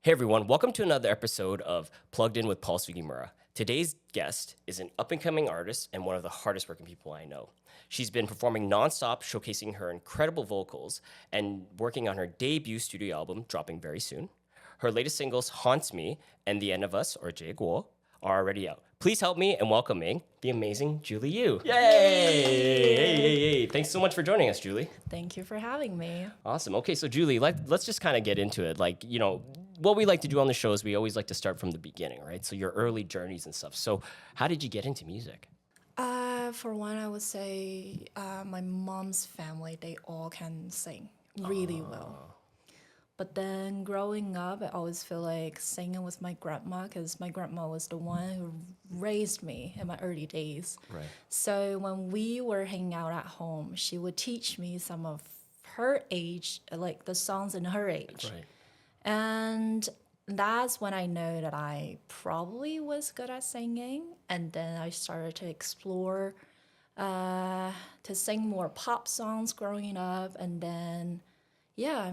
Hey everyone, welcome to another episode of Plugged In with Paul Sugimura. Today's guest is an up-and-coming artist and one of the hardest working people I know. She's been performing nonstop, showcasing her incredible vocals and working on her debut studio album, dropping very soon. Her latest singles, Haunts Me and The End of Us, or Jie Guo, are already out. Please help me in welcoming the amazing Julie Yu. Yay! Hey. Thanks so much for joining us, Julie. Thank you for having me. Awesome. Okay, so Julie, let's just kind of get into it. What we like to do on the show is we always like to start from the beginning, right? So your early journeys and stuff. So how did you get into music? For one, I would say my mom's family, they all can sing really well. But then growing up, I always feel like singing with my grandma because my grandma was the one who raised me in my early days. Right. So when we were hanging out at home, she would teach me some of her age, like the songs in her age. Right. And that's when I know that I probably was good at singing. And then I started to explore to sing more pop songs growing up. And then, yeah,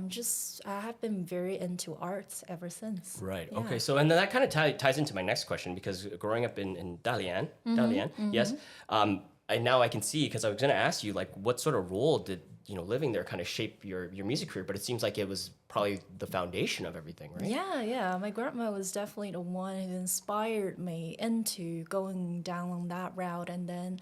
I have been very into arts ever since. Right. Yeah. Okay. So, and then that kind of ties into my next question because growing up in Dalian, yes, and now I can see because I was going to ask you like what sort of role did living there kind of shape your music career? But it seems like it was probably the foundation of everything, right? Yeah. My grandma was definitely the one who inspired me into going down that route and then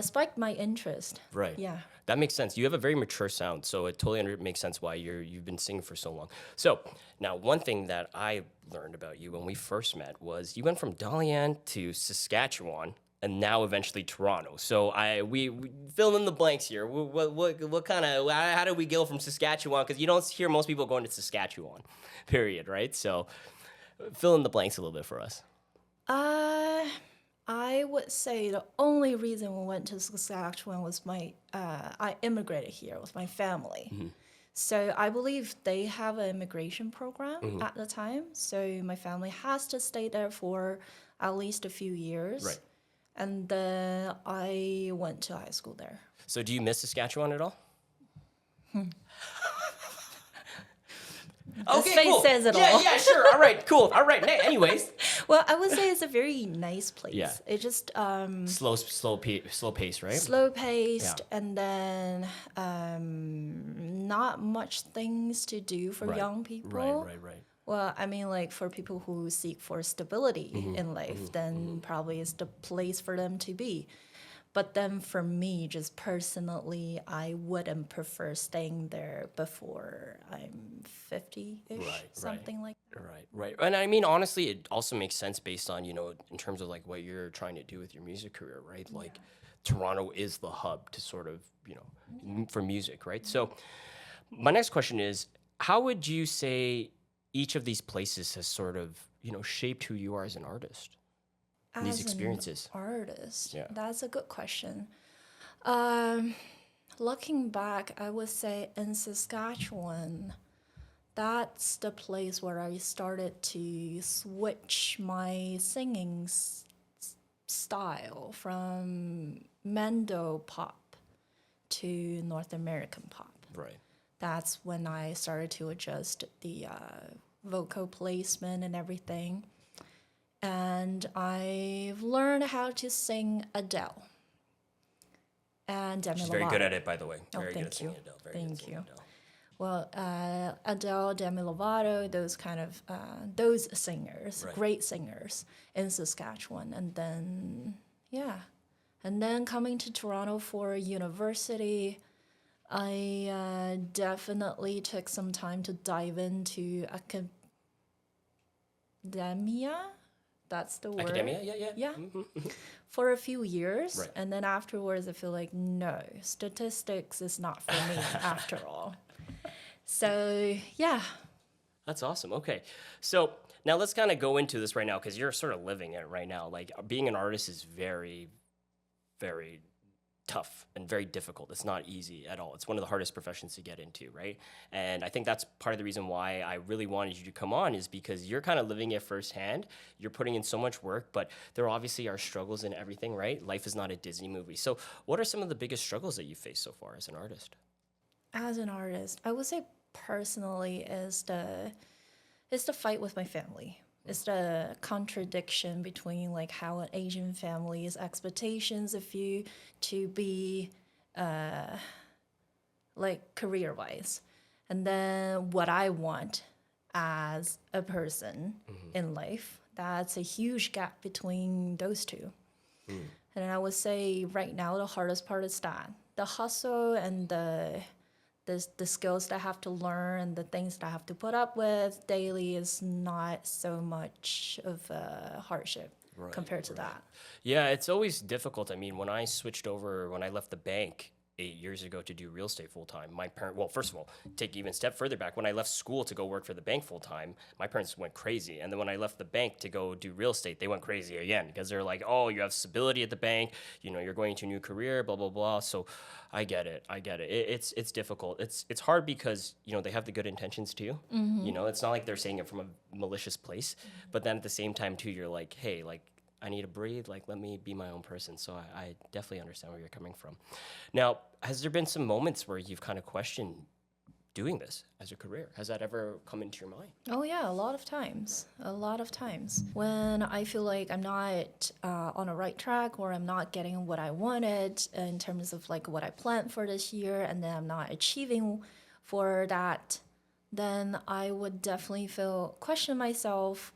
spiked my interest. Right. Yeah. That makes sense. You have a very mature sound, so it totally makes sense why you've been singing for so long. So now, one thing that I learned about you when we first met was you went from Dalian to Saskatchewan, and now eventually Toronto. So we fill in the blanks here. What kind of how do we go from Saskatchewan? Because you don't hear most people going to Saskatchewan, period, right? So fill in the blanks a little bit for us. I would say the only reason we went to Saskatchewan was I immigrated here with my family. Mm-hmm. So I believe they have an immigration program at the time. So my family has to stay there for at least a few years. Right. And then I went to high school there. So do you miss Saskatchewan at all? Okay, face cool. Says it all. Yeah, sure. All right, cool. All right. Anyways. Well, I would say it's a very nice place. Yeah. It just slow pace, right? Slow paced, and then not much things to do for young people. Right. Well, I mean, like for people who seek for stability in life, then probably it's the place for them to be. But then for me, just personally, I wouldn't prefer staying there before I'm 50-ish, something like that. Right. And I mean, honestly, it also makes sense based on, in terms of like what you're trying to do with your music career, right? Like Toronto is the hub to sort of, for music, right? So my next question is, how would you say each of these places has sort of, shaped who you are as an artist? These experiences. An artist, yeah, that's a good question. Looking back, I would say in Saskatchewan, that's the place where I started to switch my singing style from Mendo pop to North American pop. Right. That's when I started to adjust the vocal placement and everything. And I've learned how to sing Adele. And Demi Lovato. She's very good at it, by the way. Very good at singing Adele. Thank you. Well, Adele, Demi Lovato, those kind of those singers, great singers in Saskatchewan, and then coming to Toronto for university, I definitely took some time to dive into academia. That's the word. Academia, yeah. For a few years, right. And then afterwards, I feel like no, statistics is not for me after all. So yeah, that's awesome. Okay, so now let's kind of go into this right now because you're sort of living it right now. Like being an artist is very, very tough and very difficult. It's not easy at all. It's one of the hardest professions to get into, right? And I think that's part of the reason why I really wanted you to come on is because you're kind of living it firsthand. You're putting in so much work, but there obviously are struggles in everything, right? Life is not a Disney movie. So what are some of the biggest struggles that you faced so far as an artist? As an artist, I would say personally is the it's the fight with my family. It's the contradiction between like how an Asian family's expectations of you to be like career wise, and then what I want as a person in life. That's a huge gap between those two. And I would say right now the hardest part is that the hustle and the skills that I have to learn and the things that I have to put up with daily is not so much of a hardship compared to that. Yeah, it's always difficult. I mean, when I left the bank 8 years ago to do real estate full time, well, first of all, take even a step further back, when I left school to go work for the bank full time, my parents went crazy. And then when I left the bank to go do real estate, they went crazy again because they're like, oh, you have stability at the bank, you're going to a new career, blah, blah, blah. So I get it. It's difficult. It's hard because, they have the good intentions too. It's not like they're saying it from a malicious place, but then at the same time too, you're like, hey, like, I need to breathe, like, let me be my own person. So I definitely understand where you're coming from. Now, has there been some moments where you've kind of questioned doing this as a career? Has that ever come into your mind? Oh yeah, a lot of times. A lot of times. When I feel like I'm not on a right track or I'm not getting what I wanted in terms of like what I planned for this year and then I'm not achieving for that, then I would definitely question myself.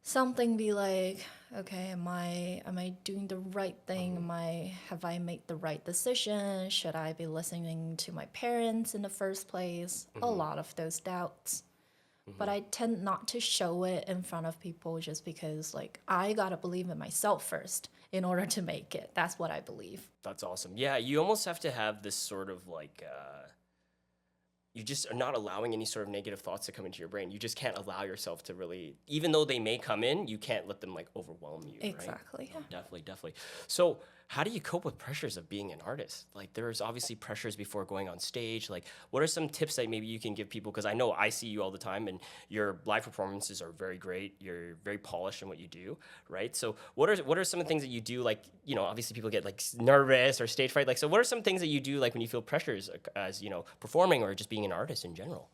Something be like, okay, am I doing the right thing? Have I made the right decision? Should I be listening to my parents in the first place? A lot of those doubts. But I tend not to show it in front of people just because like I gotta believe in myself first in order to make it. That's what I believe. That's awesome. Yeah, you almost have to have this sort of like you just are not allowing any sort of negative thoughts to come into your brain. You just can't allow yourself to really, even though they may come in, you can't let them like overwhelm you. Exactly. Right? Yeah. Definitely. So how do you cope with pressures of being an artist? Like there's obviously pressures before going on stage. Like what are some tips that maybe you can give people? Because I know I see you all the time and your live performances are very great. You're very polished in what you do, right? So what are some of the things that you do? Like, obviously people get like nervous or stage fright. Like, so what are some things that you do like when you feel pressures as, performing or just being an artist in general?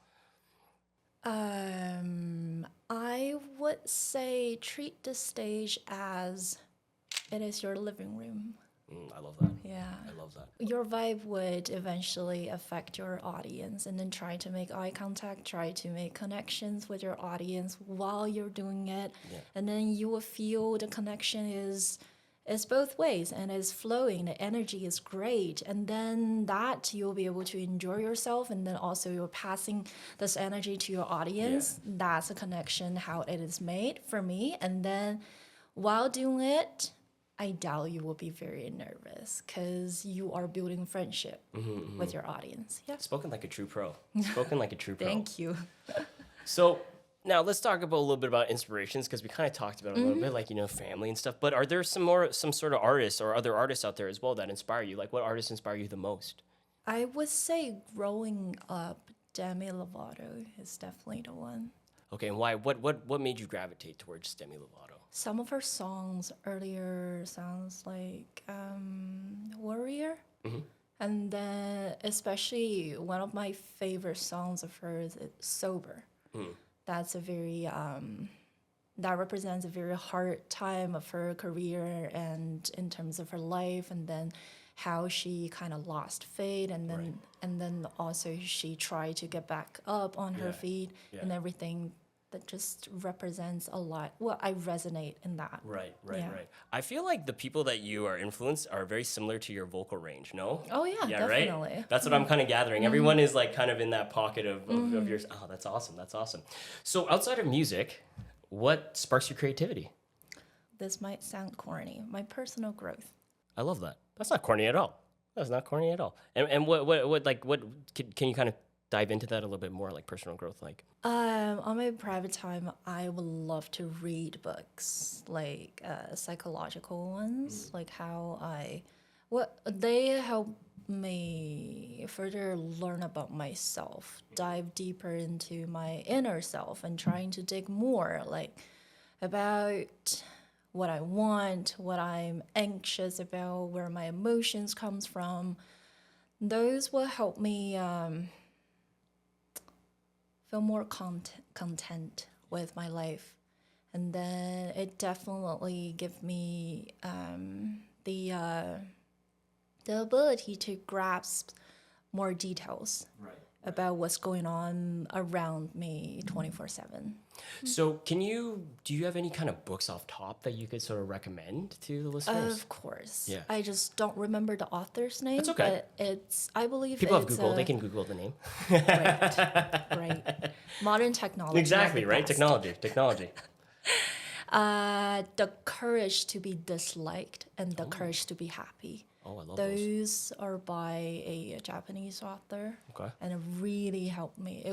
I would say treat the stage as it is your living room. I love that. Yeah. I love that. Your vibe would eventually affect your audience, and then try to make eye contact, try to make connections with your audience while you're doing it. Yeah. And then you will feel the connection is both ways and is flowing. The energy is great. And then that you'll be able to enjoy yourself, and then also you're passing this energy to your audience. Yeah. That's a connection, how it is made for me. And then while doing it, I doubt you will be very nervous because you are building friendship with your audience. Yeah. Spoken like a true pro. Spoken like a true pro. Thank you. So now let's talk about a little bit about inspirations, because we kind of talked about it a little bit, like, family and stuff. But are there some sort of artists or other artists out there as well that inspire you? Like what artists inspire you the most? I would say growing up, Demi Lovato is definitely the one. Okay, and why? What made you gravitate towards Demi Lovato? Some of her songs earlier sounds like Warrior. And then especially one of my favorite songs of hers is Sober. That's a very, that represents a very hard time of her career and in terms of her life, and then how she kind of lost faith, and then also she tried to get back up on her feet and everything. That just represents a lot. Well, I resonate in that. Right. I feel like the people that you are influenced are very similar to your vocal range, no? Oh, yeah, definitely. Right? That's what I'm kind of gathering. Everyone is like kind of in that pocket of yours. Oh, that's awesome. So outside of music, what sparks your creativity? This might sound corny. My personal growth. I love that. That's not corny at all. That's not corny at all. And what can you kind of dive into that a little bit more, like personal growth, like? On my private time, I would love to read books, like psychological ones, like what they help me further learn about myself, dive deeper into my inner self, and trying to dig more, like about what I want, what I'm anxious about, where my emotions comes from. Those will help me feel more content with my life. And then it definitely give me the ability to grasp more details about what's going on around me 24/7. So do you have any kind of books off top that you could sort of recommend to the listeners? Of course. Yeah. I just don't remember the author's name. That's okay. But I believe People have it's Google. They can Google the name. right. Modern technology. Exactly, at the right? best. Technology. The courage to be disliked and the courage to be happy. Oh, I love those. Those are by a Japanese author. Okay. And it really helped me.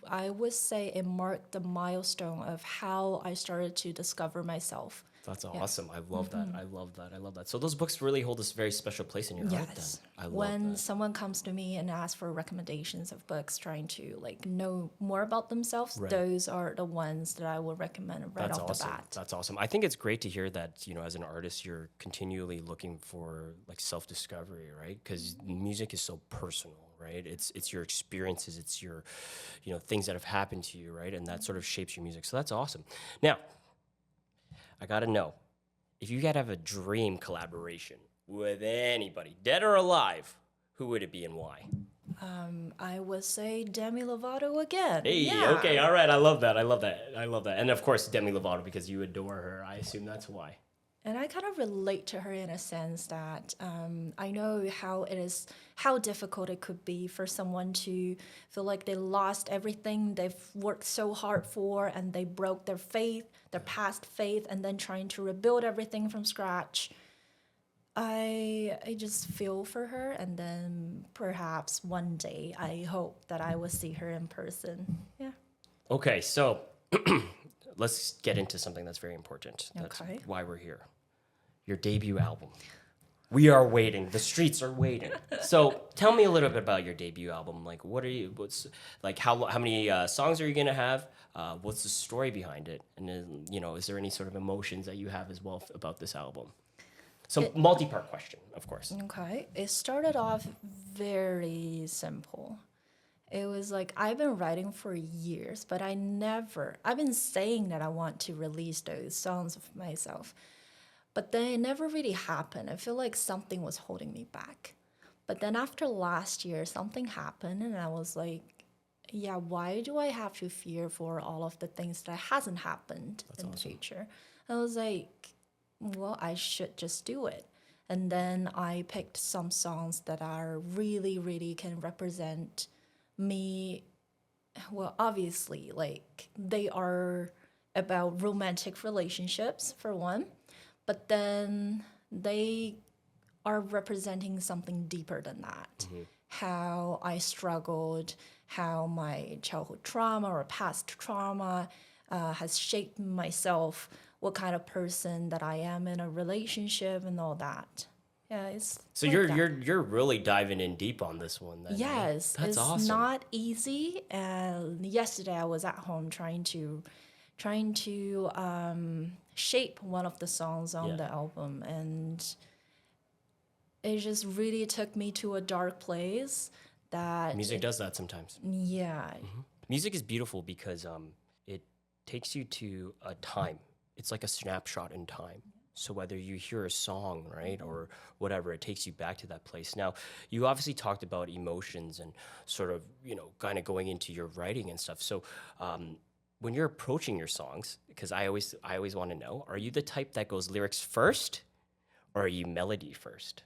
I would say it marked the milestone of how I started to discover myself. That's awesome. I love that. I love that. So those books really hold a very special place in your heart then. Yes. I love When that. someone comes to me and asks for recommendations of books trying to like know more about themselves, those are the ones that I would recommend right That's off awesome. the bat. That's awesome. I think it's great to hear that, as an artist, you're continually looking for like self-discovery, right? Because music is so personal, right? It's your experiences, it's your, things that have happened to you, right? And that sort of shapes your music. So that's awesome. Now, I gotta know, if you could have a dream collaboration with anybody, dead or alive, who would it be and why? I would say Demi Lovato again. Hey, Yeah. okay, all right, I love that. And of course, Demi Lovato, because you adore her. I assume that's why. And I kind of relate to her in a sense that I know how difficult it could be for someone to feel like they lost everything they've worked so hard for and they broke their faith, their past faith, and then trying to rebuild everything from scratch. I just feel for her, and then perhaps one day I hope that I will see her in person. Yeah. Okay, so let's get into something that's very important. That's Okay. why we're here. Your debut album. We are waiting. The streets are waiting. So tell me a little bit about your debut album. Like, how many songs are you gonna have? What's the story behind it? And then, is there any sort of emotions that you have as well about this album? So multi-part question, of course. Okay. It started off very simple. It was like I've been writing for years, but I've been saying that I want to release those songs of myself. But then it never really happened. I feel like something was holding me back. But then after last year, something happened and I was like, yeah, why do I have to fear for all of the things that hasn't happened in the future? I was like, well, I should just do it. And then I picked some songs that are really, really can represent me. Well, obviously, like they are about romantic relationships, for one. But then they are representing something deeper than that. How I struggled, how my childhood trauma or past trauma has shaped myself, what kind of person that I am in a relationship and all that. Yeah, it's So like that. you're really diving in deep on this one then. Yes, That's it's awesome. not easy. And yesterday I was at home trying to shape one of the songs on the album, and it just really took me to a dark place. That Music does that sometimes. yeah, Music is beautiful because it takes you to a time. It's like a snapshot in time. So whether you hear a song, right, or whatever, it takes you back to that place. Now, you obviously talked about emotions and sort of, kind of going into your writing and stuff. So when you're approaching your songs, because I always want to know, are you the type that goes lyrics first or are you melody first?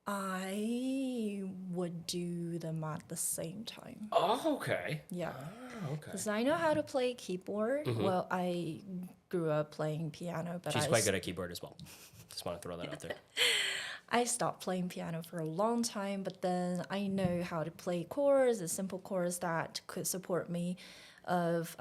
I would do them at the same time. Oh, okay. Yeah. Oh, okay. Because I know how to play keyboard. Well, I grew up playing piano, but She's quite good at keyboard as well. Just want to throw that out there. I stopped playing piano for a long time, but then I know how to play chords, a simple chords that could support me of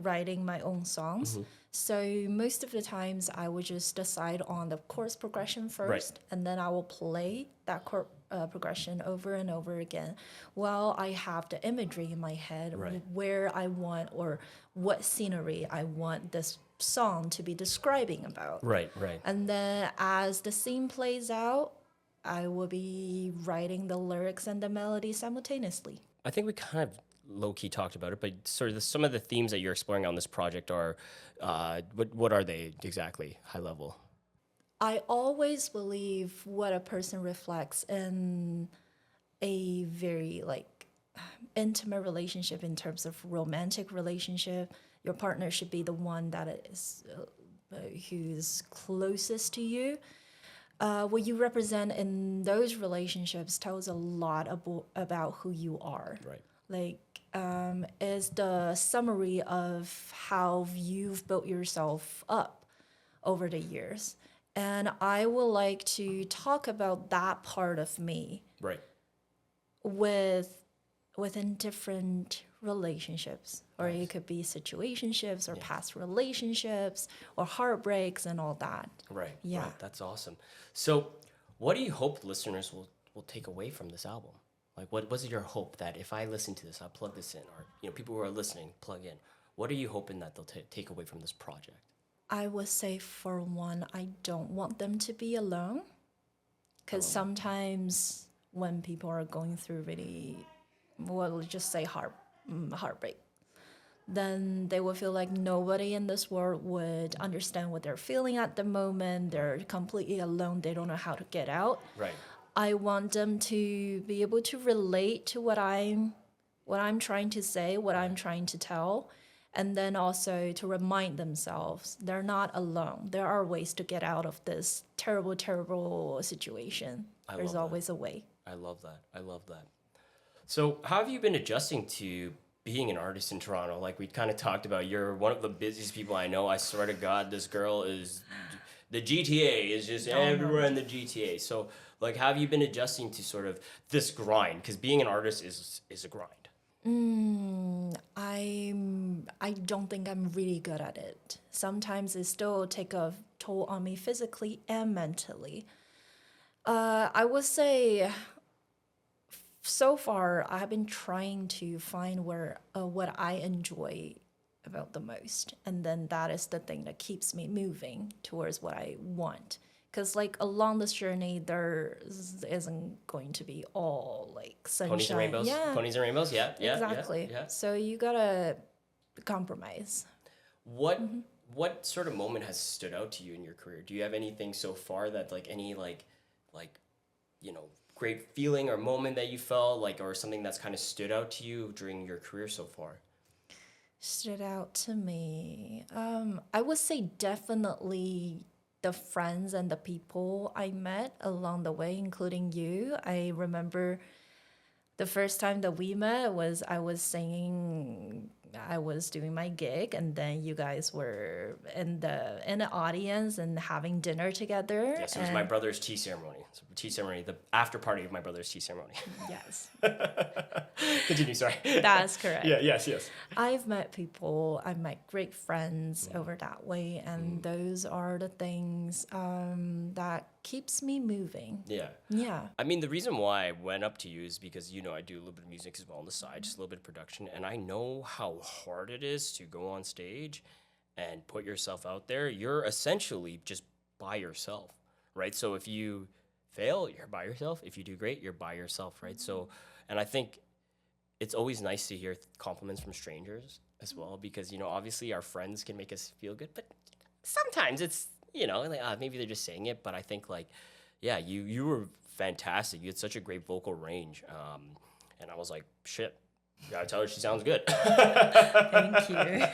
writing my own songs. So most of the times I would just decide on the chorus progression first, and then I will play that chord progression over and over again while I have the imagery in my head where I want or what scenery I want this song to be describing about. Right. And then as the scene plays out, I will be writing the lyrics and the melody simultaneously. I think we kind of low key talked about it, but sort of some of the themes that you're exploring on this project are, what are they exactly, high level? I always believe what a person reflects in a very like intimate relationship in terms of romantic relationship. Your partner should be the one that is who's closest to you. What you represent in those relationships tells a lot about who you are. Right. Like, is the summary of how you've built yourself up over the years. And I would like to talk about that part of me Right. within different relationships, or it could be situationships or past relationships or heartbreaks and all that. Right. Yeah. Right. That's awesome. So, what do you hope listeners will take away from this album? Like, what was your hope that if I listen to this, I plug this in, or people who are listening plug in? What are you hoping that they'll take away from this project? I would say, for one, I don't want them to be alone, because sometimes when people are going through really, well, let's just say heartbreak, then they will feel like nobody in this world would understand what they're feeling at the moment. They're completely alone. They don't know how to get out. Right. I want them to be able to relate to what I'm trying to say, what I'm trying to tell, and then also to remind themselves they're not alone. There are ways to get out of this terrible, terrible situation. There's always a way. I love that. I love that. So, how have you been adjusting to being an artist in Toronto? Like we kind of talked about, you're one of the busiest people I know. I swear to God, this girl is, the GTA is just everywhere in the GTA. So, like, how have you been adjusting to sort of this grind? Because being an artist is a grind. I don't think I'm really good at it. Sometimes it still take a toll on me physically and mentally. I would say so far I've been trying to find what I enjoy about the most, and then that is the thing that keeps me moving towards what I want. Because like along this journey, there isn't going to be all like sunshine. Ponies and rainbows. Yeah, Ponies and rainbows. Yeah. Yeah. exactly. Yeah. So you gotta compromise. What sort of moment has stood out to you in your career? Do you have anything so far that like any like great feeling or moment that you felt like, or something that's kind of stood out to you during your career so far? Stood out to me. I would say definitely the friends and the people I met along the way, including you. I remember the first time that we met was I was singing, I was doing my gig, and then you guys were in the audience and having dinner together. Yes, it was my brother's tea ceremony. So tea ceremony, the after party of my brother's tea ceremony. Yes. Continue, sorry. That's correct. Yeah, yes. I've met people, I've met great friends over that way, and those are the things that keeps me moving. Yeah. Yeah. I mean, the reason why I went up to you is because, I do a little bit of music as well on the side, just a little bit of production, and I know how hard it is to go on stage and put yourself out there. You're essentially just by yourself, right? So if you fail, you're by yourself. If you do great, you're by yourself, right? So, and I think it's always nice to hear compliments from strangers as well, because, obviously our friends can make us feel good, but sometimes it's, like, maybe they're just saying it, but I think like, yeah, you were fantastic. You had such a great vocal range. And I was like, shit, gotta tell her she sounds good. Thank you.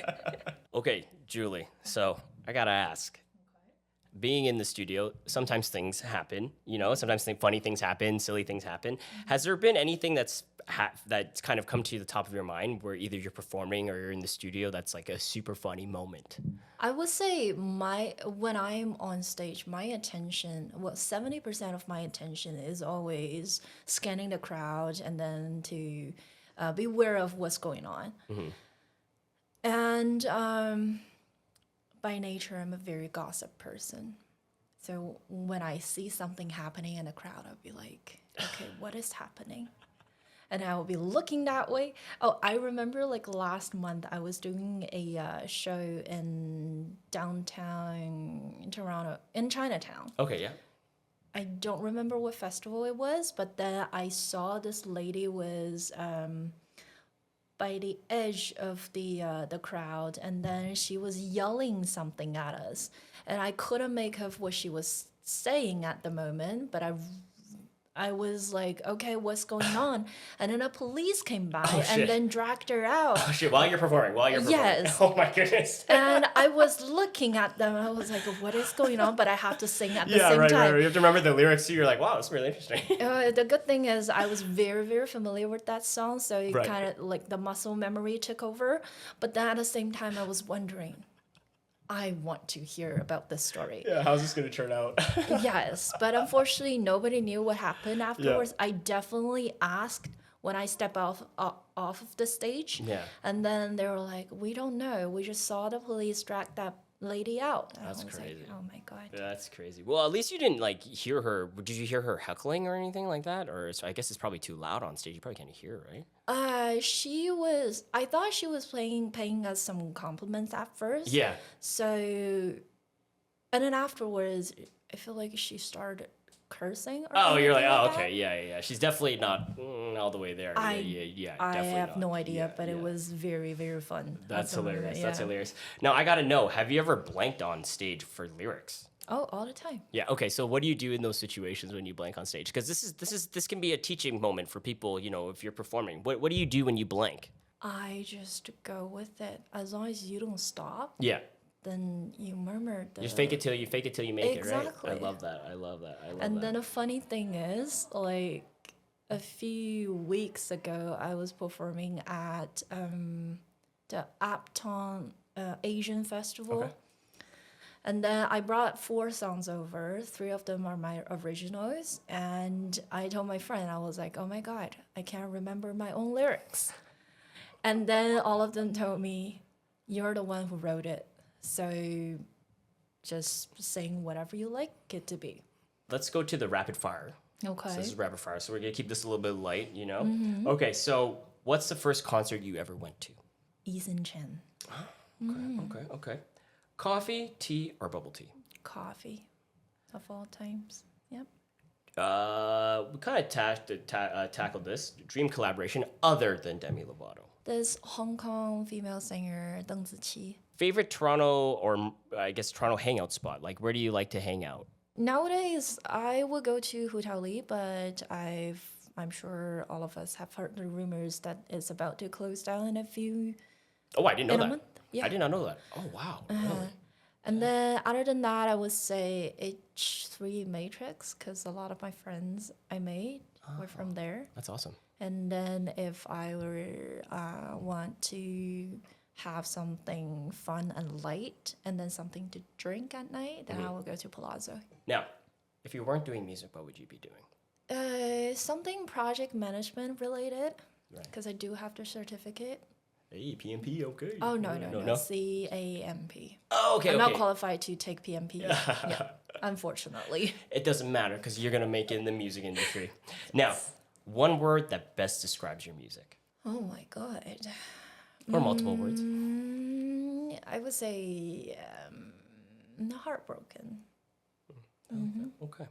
Okay, Julie, so I gotta ask. Being in the studio, sometimes things happen, sometimes funny things happen, silly things happen. Has there been anything that's kind of come to the top of your mind where either you're performing or you're in the studio that's like a super funny moment? I would say when I'm on stage, my attention, 70% of my attention is always scanning the crowd and then to be aware of what's going on. And by nature, I'm a very gossip person. So when I see something happening in the crowd, I'll be like, okay, what is happening? And I will be looking that way. Oh, I remember like last month, I was doing a show in downtown Toronto, in Chinatown. Okay, yeah. I don't remember what festival it was, but then I saw this lady was by the edge of the crowd, and then she was yelling something at us, and I couldn't make out what she was saying at the moment, but I was like, okay, what's going on? And then the police came by shit. and then dragged her out. Oh shit! While you're performing. Yes. Oh my goodness. And I was looking at them. I was like, what is going on? But I have to sing at the Yeah, same right. time. You have to remember the lyrics too. You're like, wow, that's really interesting. The good thing is I was very, very familiar with that song. So it Right. kind of like the muscle memory took over. But then at the same time, I was wondering, I want to hear about this story. Yeah, how's this gonna turn out? Yes, but unfortunately, nobody knew what happened afterwards. I definitely asked when I step off of the stage. Yeah. And then they were like, we don't know. We just saw the police drag that lady out. And That's I was crazy. like, oh my God. That's crazy. Well, at least you didn't like hear her. Did you hear her heckling or anything like that? Or so I guess it's probably too loud on stage. You probably can't hear her, right? I thought she was paying us some compliments at first. Yeah. So, and then afterwards, I feel like she started cursing. Or Oh, you're like, anything oh, that. okay, yeah. She's definitely not all the way there. I definitely have not. no idea, Yeah, but yeah. it was very, very fun. That's at the moment, hilarious. yeah. That's hilarious. Now I gotta know: have you ever blanked on stage for lyrics? Oh, all the time. Yeah. Okay. So what do you do in those situations when you blank on stage? Because this can be a teaching moment for people. You know, if you're performing, what do you do when you blank? I just go with it. As long as you don't stop, Yeah. then you murmur. You fake it till you make it, right? Exactly. I love that. I love that. And then a funny thing is, like a few weeks ago, I was performing at the Upton Asian Festival. Okay. And then I brought 4 songs over. 3 of them are my originals. And I told my friend, I was like, oh my God, I can't remember my own lyrics. And then all of them told me, you're the one who wrote it. So just sing whatever you like it to be. Let's go to the rapid fire. Okay. So this is rapid fire. So we're gonna keep this a little bit light, you know. Mm-hmm. Okay. So what's the first concert you ever went to? Ethan Chen. Okay. Coffee, tea, or bubble tea? Coffee of all times. Yep. We kind of tackled this dream collaboration other than Demi Lovato. This Hong Kong female singer Deng Ziqi. Favorite Toronto or I guess Toronto hangout spot? Like where do you like to hang out? Nowadays, I would go to Hotel Li, but I'm sure all of us have heard the rumors that it's about to close down in a few. Oh, I didn't know In a that. month? Yeah. I did not know that. Oh wow. Really? And then other than that, I would say H3 Matrix, because a lot of my friends I made were from there. That's awesome. And then if I were want to have something fun and light, and then something to drink at night, then I will go to Palazzo. Now, if you weren't doing music, what would you be doing? Something project management related, Right. because I do have the certificate. Hey, PMP, okay. Oh, no. CAMP. Oh, okay, I'm okay. not qualified to take PMP. Yeah, unfortunately. It doesn't matter because you're gonna make it in the music industry. Now, one word that best describes your music, Oh my God. or multiple words. I would say heartbroken. Okay.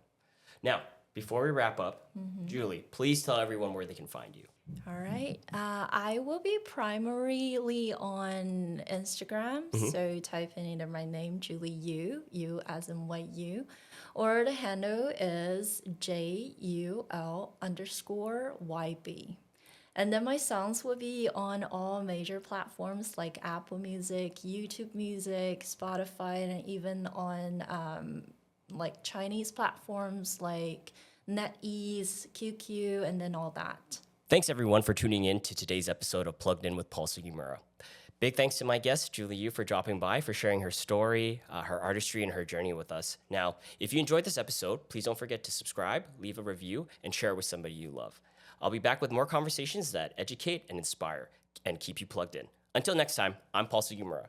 Now, before we wrap up, Julie, please tell everyone where they can find you. All right. I will be primarily on Instagram. So type in either my name, Julie U as in white U, or the handle is JUL_YB. And then my songs will be on all major platforms like Apple Music, YouTube Music, Spotify, and even on like Chinese platforms like NetEase, QQ, and then all that. Thanks everyone for tuning in to today's episode of Plugged In with Paul Sugimura. Big thanks to my guest, Julie Yu, for dropping by, for sharing her story, her artistry, and her journey with us. Now, if you enjoyed this episode, please don't forget to subscribe, leave a review, and share it with somebody you love. I'll be back with more conversations that educate and inspire and keep you plugged in. Until next time, I'm Paul Sugimura.